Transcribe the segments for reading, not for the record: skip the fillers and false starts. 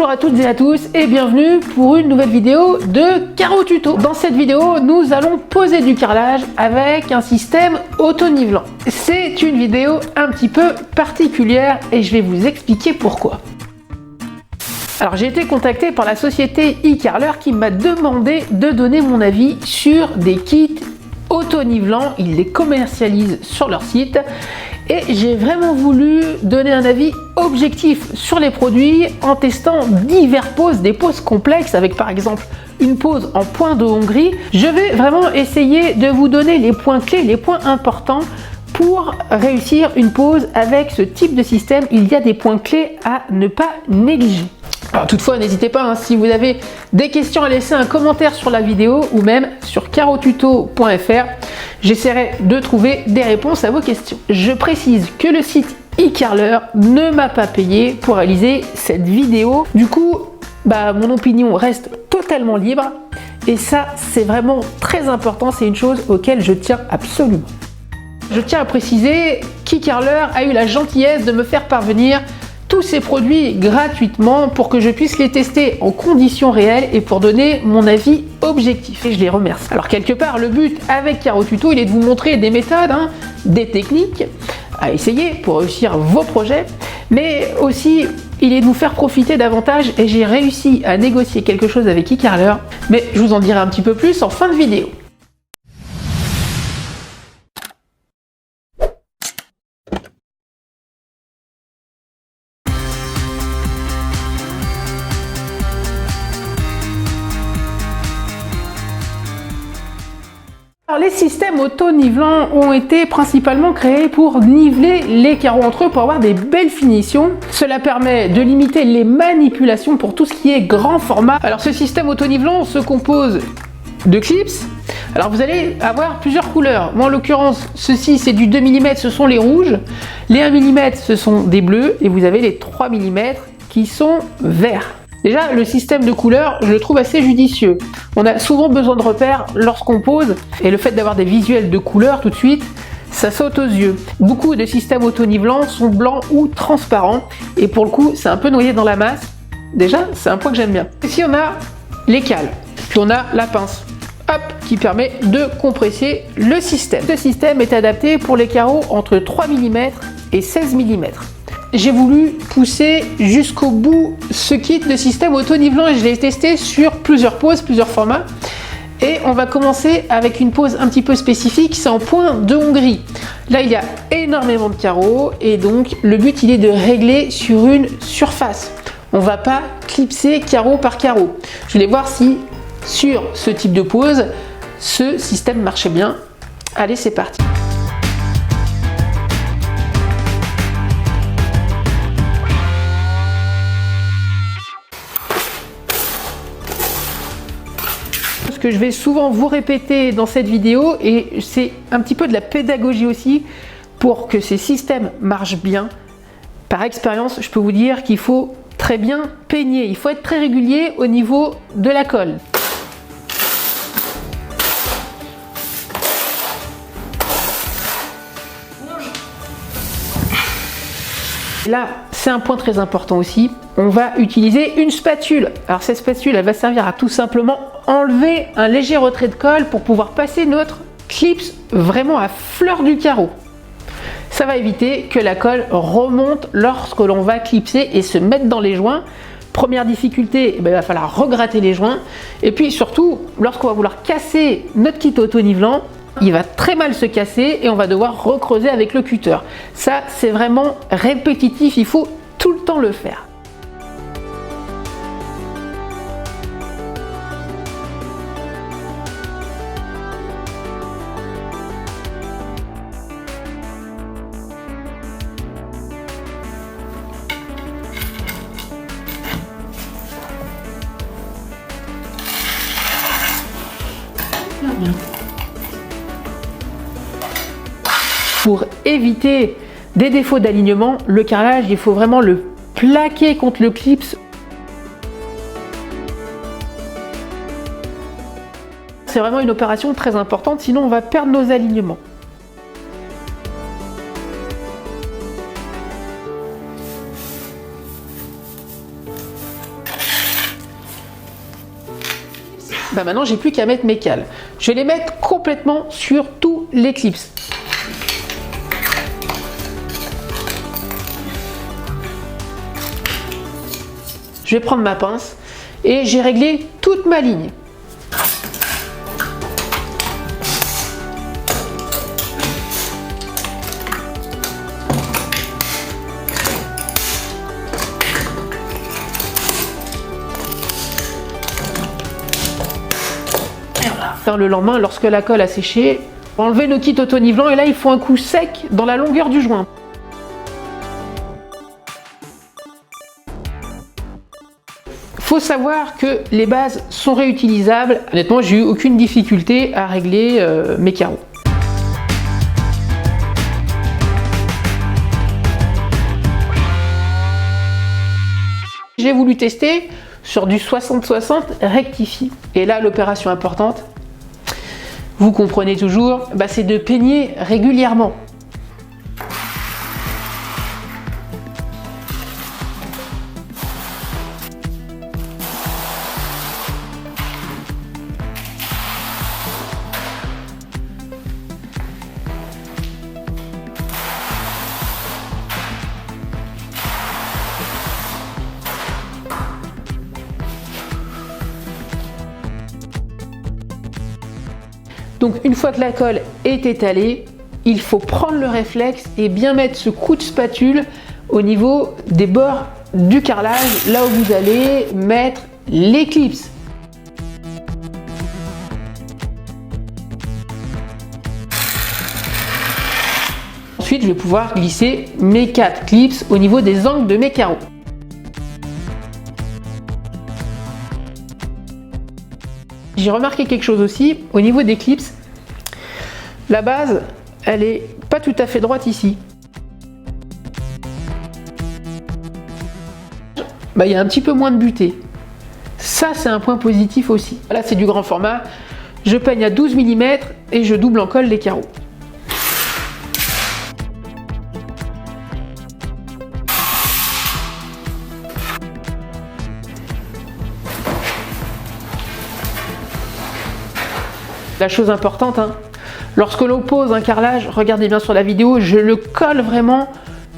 Bonjour à toutes et à tous et bienvenue pour une nouvelle vidéo de Carreau Tuto. Dans cette vidéo, nous allons poser du carrelage avec un système auto-nivelant. C'est une vidéo un petit peu particulière et je vais vous expliquer pourquoi. Alors j'ai été contacté par la société e-Carreleur qui m'a demandé de donner mon avis sur des kits auto-nivelants. Ils les commercialisent sur leur site et j'ai vraiment voulu donner un avis objectif sur les produits en testant diverses poses, des poses complexes avec par exemple une pose en point de Hongrie. Je vais vraiment essayer de vous donner les points clés, les points importants pour réussir une pose avec ce type de système. Il y a des points clés à ne pas négliger. Alors, toutefois, n'hésitez pas, si vous avez des questions, à laisser un commentaire sur la vidéo ou même sur carreaututo.fr. J'essaierai de trouver des réponses à vos questions. Je précise que le site e-Carreleur ne m'a pas payé pour réaliser cette vidéo. Du coup, mon opinion reste totalement libre et ça, c'est vraiment très important. C'est une chose auquel je tiens absolument. Je tiens à préciser qu'e-Carreleur a eu la gentillesse de me faire parvenir tous ces produits gratuitement pour que je puisse les tester en conditions réelles et pour donner mon avis objectif. Et je les remercie. Alors quelque part, le but avec Carreau Tuto, il est de vous montrer des méthodes, des techniques à essayer pour réussir vos projets, mais aussi il est de vous faire profiter davantage et j'ai réussi à négocier quelque chose avec e-Carreleur, mais je vous en dirai un petit peu plus en fin de vidéo. Alors, les systèmes auto-nivelants ont été principalement créés pour niveler les carreaux entre eux pour avoir des belles finitions. Cela permet de limiter les manipulations pour tout ce qui est grand format. Alors ce système auto-nivelant se compose de clips. Alors vous allez avoir plusieurs couleurs. Moi en l'occurrence, ceci c'est du 2 mm, ce sont les rouges. Les 1 mm ce sont des bleus et vous avez les 3 mm qui sont verts. Déjà, le système de couleurs, je le trouve assez judicieux. On a souvent besoin de repères lorsqu'on pose, et le fait d'avoir des visuels de couleurs tout de suite, ça saute aux yeux. Beaucoup de systèmes auto-nivelants sont blancs ou transparents, et pour le coup, c'est un peu noyé dans la masse. Déjà, c'est un point que j'aime bien. Ici, on a les cales, puis on a la pince, hop, qui permet de compresser le système. Ce système est adapté pour les carreaux entre 3 mm et 16 mm. J'ai voulu pousser jusqu'au bout ce kit de système auto-nivelant et je l'ai testé sur plusieurs poses, plusieurs formats. Et on va commencer avec une pose un petit peu spécifique, c'est en point de Hongrie. Là, il y a énormément de carreaux et donc le but, il est de régler sur une surface. On va pas clipser carreau par carreau. Je voulais voir si sur ce type de pose, ce système marchait bien. Allez, c'est parti. Que je vais souvent vous répéter dans cette vidéo et c'est un petit peu de la pédagogie aussi pour que ces systèmes marchent bien. Par expérience, je peux vous dire qu'il faut très bien peigner, il faut être très régulier au niveau de la colle. Là, c'est un point très important aussi. On va utiliser une spatule. Alors cette spatule, elle va servir à tout simplement enlever un léger retrait de colle pour pouvoir passer notre clips vraiment à fleur du carreau. Ça va éviter que la colle remonte lorsque l'on va clipser et se mettre dans les joints. Première difficulté, il va falloir regratter les joints. Et puis surtout, lorsqu'on va vouloir casser notre kit auto-nivelant, il va très mal se casser et on va devoir recreuser avec le cutter. Ça, c'est vraiment répétitif, il faut tout le temps le faire. Bien. Pour éviter des défauts d'alignement, le carrelage, il faut vraiment le plaquer contre le clips. C'est vraiment une opération très importante, sinon on va perdre nos alignements. Bah maintenant j'ai plus qu'à mettre mes cales. Je vais les mettre complètement sur tous les clips. Je vais prendre ma pince et j'ai réglé toute ma ligne. Le lendemain, lorsque la colle a séché, enlever nos kits auto-nivelants et là il faut un coup sec dans la longueur du joint. Faut savoir que les bases sont réutilisables. Honnêtement, j'ai eu aucune difficulté à régler mes carreaux. J'ai voulu tester sur du 60-60 rectifié. Et là, l'opération importante, vous comprenez toujours, c'est de peigner régulièrement. Donc une fois que la colle est étalée, il faut prendre le réflexe et bien mettre ce coup de spatule au niveau des bords du carrelage, là où vous allez mettre les clips. Ensuite, je vais pouvoir glisser mes 4 clips au niveau des angles de mes carreaux. J'ai remarqué quelque chose aussi, au niveau des clips, la base, elle est pas tout à fait droite ici. Il y a un petit peu moins de butée. Ça, c'est un point positif aussi. Là, c'est du grand format. Je peigne à 12 mm et je double en colle les carreaux. La chose importante, lorsque l'on pose un carrelage, regardez bien sur la vidéo, je le colle vraiment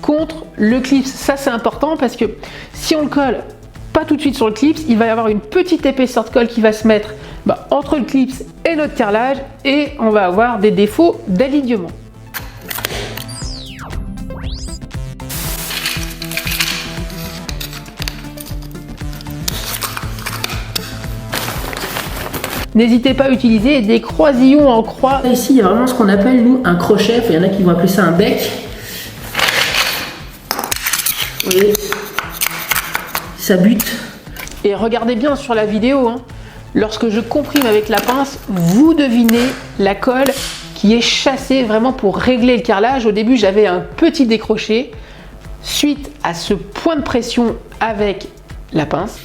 contre le clip. Ça c'est important parce que si on le colle pas tout de suite sur le clip, il va y avoir une petite épaisseur de colle qui va se mettre entre le clip et notre carrelage et on va avoir des défauts d'alignement. N'hésitez pas à utiliser des croisillons en croix. Ici, il y a vraiment ce qu'on appelle, nous, un crochet. Il y en a qui vont appeler ça un bec. Vous voyez, ça bute. Et regardez bien sur la vidéo, lorsque je comprime avec la pince, vous devinez la colle qui est chassée vraiment pour régler le carrelage. Au début, j'avais un petit décroché. Suite à ce point de pression avec la pince,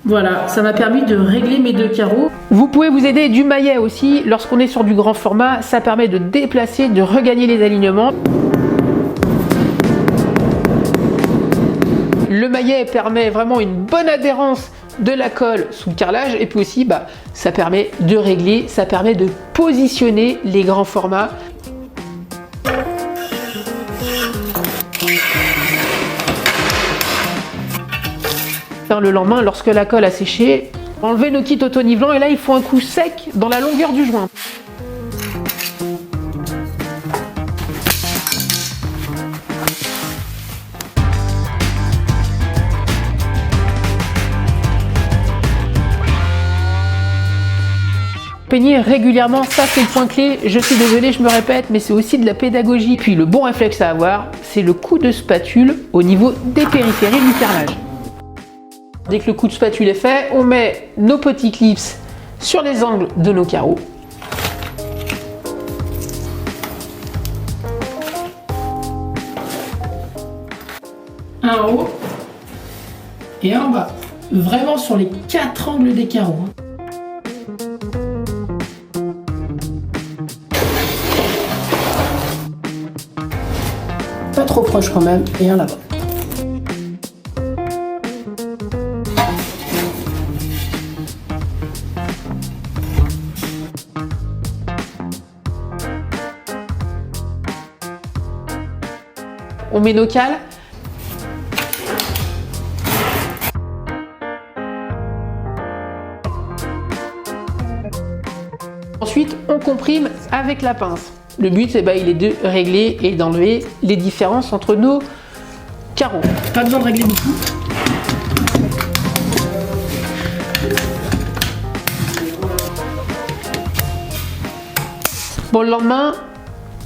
voilà, ça m'a permis de régler mes 2 carreaux. Vous pouvez vous aider du maillet aussi. Lorsqu'on est sur du grand format, ça permet de déplacer, de regagner les alignements. Le maillet permet vraiment une bonne adhérence de la colle sous le carrelage. Et puis aussi, ça permet de régler, ça permet de positionner les grands formats. Le lendemain, lorsque la colle a séché, enlever nos kits auto-nivelants et là il faut un coup sec dans la longueur du joint. Peigner régulièrement, ça c'est le point clé. Je suis désolée, je me répète, mais c'est aussi de la pédagogie. Puis le bon réflexe à avoir, c'est le coup de spatule au niveau des périphéries du carrelage. Dès que le coup de spatule est fait, on met nos petits clips sur les angles de nos carreaux. Un en haut et un en bas. Vraiment sur les 4 angles des carreaux. Pas trop proche quand même, et un là-bas. on met nos cales. Ensuite, on comprime avec la pince. Le but, il est de régler et d'enlever les différences entre nos carreaux. Pas besoin de régler beaucoup. Bon, le lendemain,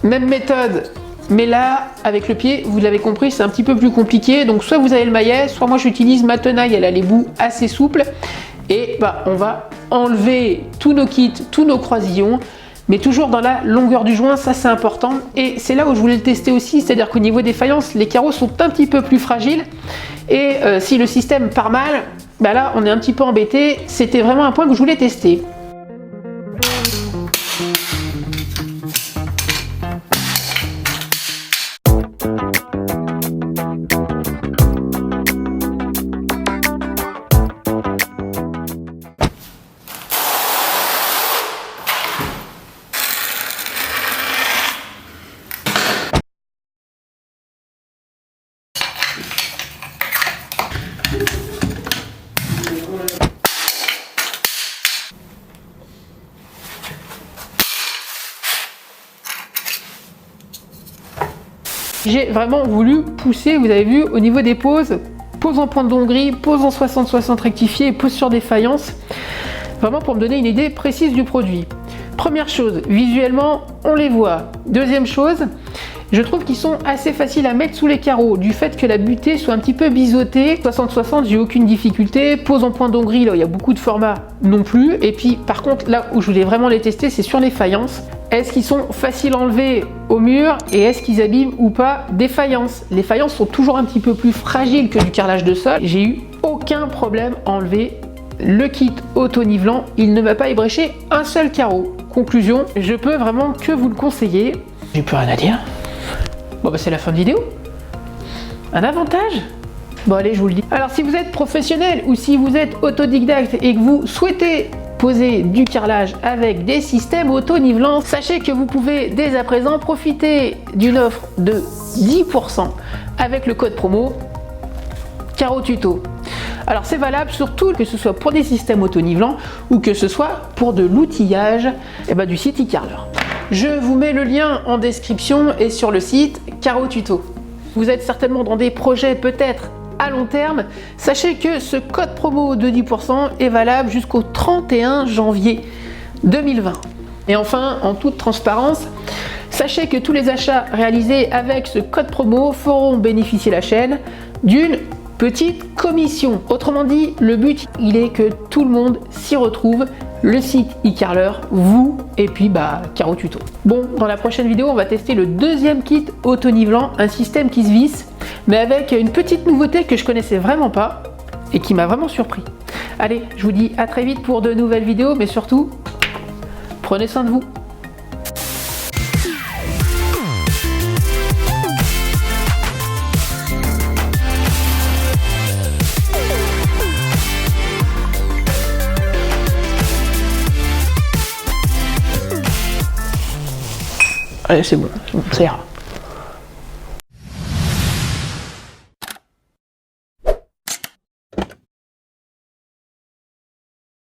même méthode, mais là, avec le pied, vous l'avez compris, c'est un petit peu plus compliqué. Donc, soit vous avez le maillet, soit moi j'utilise ma tenaille, elle a les bouts assez souples. Et on va enlever tous nos kits, tous nos croisillons, mais toujours dans la longueur du joint, ça c'est important. Et c'est là où je voulais le tester aussi, c'est-à-dire qu'au niveau des faïences, les carreaux sont un petit peu plus fragiles. Et si le système part mal, là on est un petit peu embêté. C'était vraiment un point que je voulais tester. J'ai vraiment voulu pousser, vous avez vu, au niveau des poses, pose en pointe d'onglerie, pose en 60-60 rectifié et pose sur des faïences, vraiment pour me donner une idée précise du produit. Première chose, visuellement, on les voit. Deuxième chose, je trouve qu'ils sont assez faciles à mettre sous les carreaux, du fait que la butée soit un petit peu biseautée. 60-60, j'ai aucune difficulté. Pose en pointe d'onglerie, là, il y a beaucoup de formats non plus. Et puis, par contre, là où je voulais vraiment les tester, c'est sur les faïences. Est-ce qu'ils sont faciles à enlever au mur et est-ce qu'ils abîment ou pas des faïences? Les faïences sont toujours un petit peu plus fragiles que du carrelage de sol. J'ai eu aucun problème à enlever le kit auto-nivelant. Il ne m'a pas ébréché un seul carreau. Conclusion, je peux vraiment que vous le conseiller. J'ai plus rien à dire. Bon c'est la fin de vidéo. Un avantage? Bon allez, je vous le dis. Alors si vous êtes professionnel ou si vous êtes autodidacte et que vous souhaitez poser du carrelage avec des systèmes auto-nivelants, sachez que vous pouvez dès à présent profiter d'une offre de 10% avec le code promo Caro Tuto. Alors c'est valable surtout que ce soit pour des systèmes auto-nivelants ou que ce soit pour de l'outillage du site iCarler. Je vous mets le lien en description et sur le site Caro Tuto. Vous êtes certainement dans des projets peut-être à long terme, sachez que ce code promo de 10% est valable jusqu'au 31 janvier 2020. Et enfin, en toute transparence, sachez que tous les achats réalisés avec ce code promo feront bénéficier la chaîne d'une petite commission. Autrement dit, le but, il est que tout le monde s'y retrouve, le site iCarler, vous et puis Caro Tuto. Bon, dans la prochaine vidéo, on va tester le deuxième kit auto-nivelant, un système qui se visse, mais avec une petite nouveauté que je connaissais vraiment pas et qui m'a vraiment surpris. Allez, je vous dis à très vite pour de nouvelles vidéos, mais surtout, prenez soin de vous. Allez, c'est bon, ça ira.